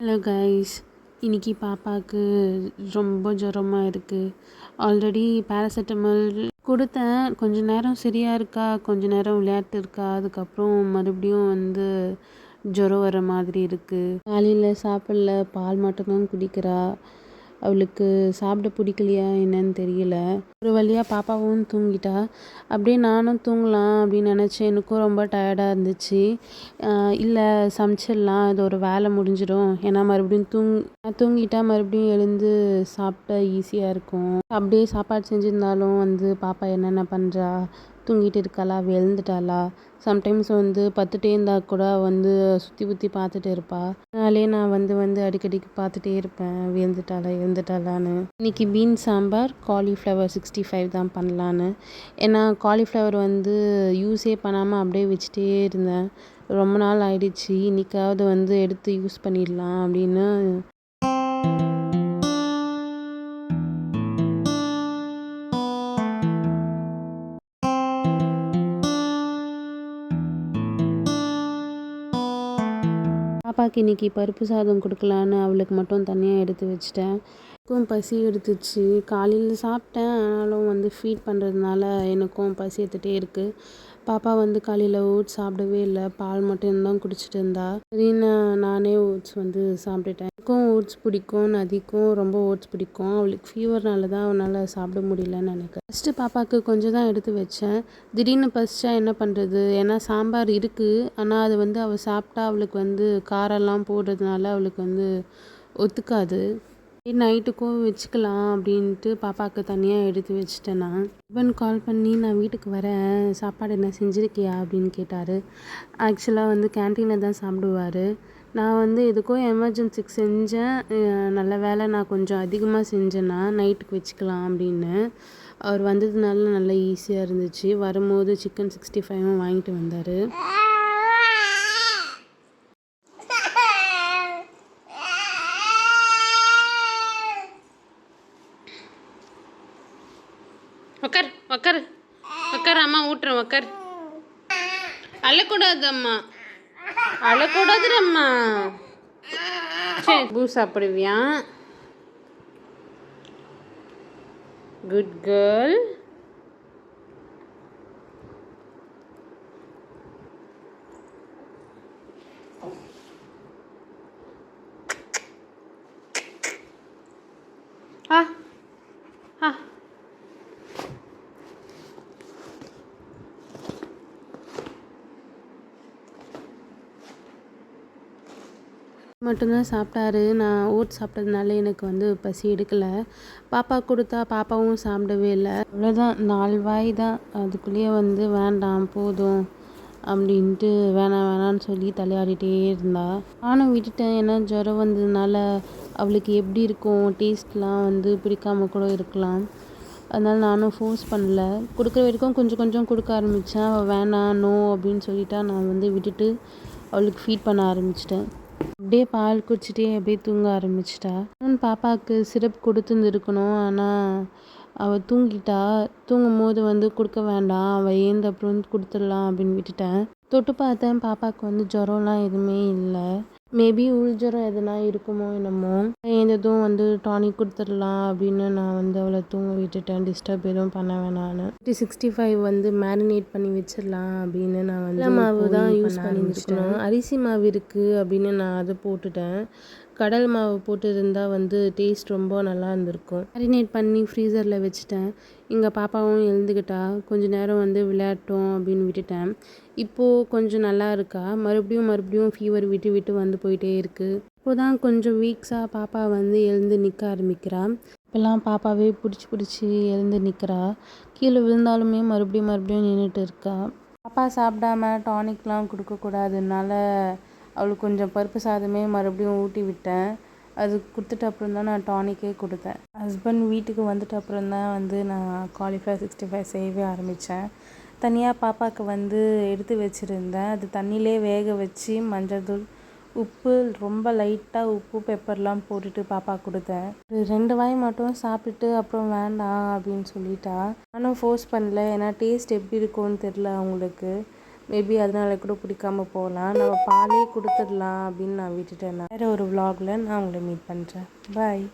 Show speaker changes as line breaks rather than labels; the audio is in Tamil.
ஹலோ கைஸ், இன்னைக்கு பாப்பாவுக்கு ரொம்ப ஜுரமாக இருக்குது. ஆல்ரெடி பேராசிட்டமால் கொடுத்தேன். கொஞ்ச நேரம் சரியாக இருக்கா, கொஞ்ச நேரம் விளையாட்டு இருக்கா, அதுக்கப்புறம் மறுபடியும் ஜுரம் வர மாதிரி இருக்குது. காலையில் சாப்பிடல, பால் மட்டும்தான் குடிக்கிறா. அவளுக்கு சாப்பிட பிடிக்கலையா என்னன்னு தெரியல. ஒரு வழியாக பாப்பாவும் தூங்கிட்டா. அப்படியே நானும் தூங்கலாம் அப்படின்னு நினச்சேன். எனக்கும் ரொம்ப டயர்டாக இருந்துச்சு. இல்லை, சமைச்சிடலாம், இது ஒரு வேலை முடிஞ்சிடும். ஏன்னா மறுபடியும் தூங்கிட்டா மறுபடியும் எழுந்து சாப்பிட்டா ஈஸியாக இருக்கும். அப்படியே சாப்பாடு செஞ்சுருந்தாலும் பாப்பா என்னென்ன பண்ணுறா, தூங்கிட்டு இருக்காளா, எழுந்துட்டாளா, சம்டைம்ஸ் பத்துட்டே இருந்தால் கூட சுற்றி புற்றி பார்த்துட்டு இருப்பாள். அதனாலே நான் அடிக்கடிக்கு பார்த்துட்டே இருப்பேன், எழுந்துட்டாளான்னு. இன்றைக்கி பீன் சாம்பார், காலிஃப்ளவர் 65 தான் பண்ணலான்னு. ஏன்னா காலிஃப்ளவர் யூஸே பண்ணாமல் அப்படியே வச்சுட்டே இருந்தேன். ரொம்ப நாள் ஆயிடுச்சு. இன்றைக்காவது எடுத்து யூஸ் பண்ணிடலாம் அப்படின்னு. பாப்பாவுக்கு இன்றைக்கி பருப்பு சாதம் கொடுக்கலான்னு அவளுக்கு மட்டும் தனியாக எடுத்து வச்சிட்டேன். எனக்கும் பசி எடுத்துச்சு. காலையில் சாப்பிட்டேன், ஆனாலும் ஃபீட் பண்ணுறதுனால எனக்கும் பசி எடுத்துகிட்டே இருக்குது. பாப்பா காலையில் ஓட்ஸ் சாப்பிடவே இல்லை, பால் மட்டும் தான் குடிச்சிட்டு இருந்தா. சரின்னு நானே ஓட்ஸ் சாப்பிட்டுட்டேன். எனக்கும் ஓட்ஸ் பிடிக்கும், நதிக்கும் ரொம்ப ஓட்ஸ் பிடிக்கும். அவளுக்கு ஃபீவர்னால தான் அவனால் சாப்பிட முடியலன்னு நினைக்கிறேன். ஃபஸ்ட்டு பாப்பாவுக்கு கொஞ்சம் தான் எடுத்து வச்சேன். திடீர்னு பசிச்சா என்ன பண்ணுறது? ஏன்னா சாம்பார் இருக்குது, ஆனால் அது அவள் சாப்பிட்டா அவளுக்கு காரெல்லாம் போடுறதுனால அவளுக்கு ஒத்துக்காது. நைட்டுக்கும் வச்சுக்கலாம் அப்படின்ட்டு பாப்பாவுக்கு தனியாக எடுத்து வச்சுட்டேன். நான் ஹஸ்பண்ட் கால் பண்ணி நான் வீட்டுக்கு வரேன், சாப்பாடு என்ன செஞ்சுருக்கியா அப்படின்னு கேட்டார். ஆக்சுவலாக கேன்டீனில் தான் சாப்பிடுவார். நான் எதுக்கோ எமர்ஜென்சிக்கு செஞ்சேன். நல்ல வேலை நான் கொஞ்சம் அதிகமாக செஞ்சேன்னா நைட்டுக்கு வச்சுக்கலாம் அப்படின்னு. அவர் வந்ததுனால நல்லா ஈஸியாக இருந்துச்சு. வரும்போது சிக்கன் 65 வாங்கிட்டு வந்தார். உக்கார் உக்கார் உக்கார், அம்மா ஊட்டுறேன், உக்கார். அழக்கூடாது அம்மா, அழக்கூடாதும்மா. சரி, பூ சாப்பிடுவியா? Good girl. ஆ ஆ மட்டும்தான் சாப்பிட்டாரு. நான் ஓட்ஸ் சாப்பிட்டதுனால எனக்கு பசி எடுக்கலை. பாப்பா கொடுத்தா பாப்பாவும் சாப்பிடவே இல்லை. அவ்வளோதான், 4 வாய் தான். அதுக்குள்ளேயே வேண்டாம் போதும் அப்படின்ட்டு வேணான்னு சொல்லி தலையாடிட்டே இருந்தா. நானும் விட்டுட்டேன். ஏன்னா ஜுரம் வந்ததுனால அவளுக்கு எப்படி இருக்கும், டேஸ்ட்லாம் பிடிக்காம கூட இருக்கலாம். அதனால நானும் ஃபோர்ஸ் பண்ணல. கொடுக்குற வரைக்கும் கொஞ்சம் கொஞ்சம் கொடுக்க ஆரம்பித்தேன். அவள் வேணாம், நோ அப்படின்னு சொல்லிட்டா. நான் விட்டுட்டு அவளுக்கு ஃபீட் பண்ண ஆரம்பிச்சிட்டேன். அப்படியே பால் குடிச்சிட்டே அப்படியே தூங்க ஆரம்பிச்சிட்டா. பாப்பாவுக்கு சிரப் கொடுத்துருந்துருக்கணும், ஆனால் அவள் தூங்கிட்டா. தூங்கும் போது கொடுக்க வேண்டாம், அவள் ஏந்த அப்புறம் கொடுத்துடலாம் அப்படின்னு விட்டுட்டேன். தொட்டு பார்த்தேன், பாப்பாவுக்கு ஜுரம்லாம் எதுவுமே இல்லை. மேபி உள் ஜுரம் எதுனா இருக்குமோ என்னமோ. ஏந்ததும் டானிக் கொடுத்துடலாம் அப்படின்னு நான் அவளை தூங்க விட்டுட்டேன். டிஸ்டர்ப் எதுவும் பண்ண வேணான்னு. 65 மேரினேட் பண்ணி வச்சிடலாம் அப்படின்னு நான் மாவு தான் யூஸ் பண்ணியிருக்கணும். அரிசி மாவு இருக்குது அப்படின்னு நான் அதை போட்டுட்டேன். கடல் மாவு போட்டு இருந்தால் டேஸ்ட் ரொம்ப நல்லா இருந்திருக்கும். மேரினேட் பண்ணி ஃப்ரீசரில் வச்சுட்டேன். எங்கள் பாப்பாவும் எழுந்துக்கிட்டா. கொஞ்சம் நேரம் விளையாட்டோம் அப்படின்னு விட்டுட்டேன். இப்போது கொஞ்சம் நல்லா இருக்கா. மறுபடியும் ஃபீவர் விட்டு போயிட்டே இருக்குது. இப்போது தான் கொஞ்சம் வீக்ஸாக பாப்பா எழுந்து நிற்க ஆரம்பிக்கிறா. இப்போல்லாம் பாப்பாவே பிடிச்சி எழுந்து நிற்கிறா. கீழே விழுந்தாலுமே மறுபடியும் நின்றுட்டு இருக்கா. பாப்பா சாப்பிடாம டானிக்லாம் கொடுக்கக்கூடாதுனால அவளுக்கு கொஞ்சம் பருப்பு சாதமே மறுபடியும் ஊட்டி விட்டேன். அது கொடுத்துட்ட அப்புறம் தான் நான் டானிக்கே கொடுத்தேன். ஹஸ்பண்ட் வீட்டுக்கு வந்துட்ட அப்புறம் தான் நான் காலிஃப்ளவர் 65 செய்யவே ஆரம்பித்தேன். தனியாக பாப்பாவுக்கு எடுத்து வச்சுருந்தேன். அது தண்ணியிலே வேக வச்சு மஞ்சள் தூள், உப்பு, ரொம்ப லைட்டாக உப்பு பெப்பர்லாம் போட்டுட்டு பாப்பா கொடுத்தேன். ஒரு 2 வாய் மட்டும் சாப்பிட்டுட்டு அப்புறம் வேண்டாம் அப்படின்னு சொல்லிட்டா. நானும் ஃபோர்ஸ் பண்ணல, ஏன்னா டேஸ்ட் எப்படி இருக்கும்னு தெரில அவங்களுக்கு. மேபி அதனால கூட பிடிக்காம போகலாம். நம்ம பாலே கொடுத்துடலாம் அப்படின்னு நான் விட்டுட்டேன். வேறு ஒரு vlogல நான் உங்களை மீட் பண்ணுறேன். பாய்.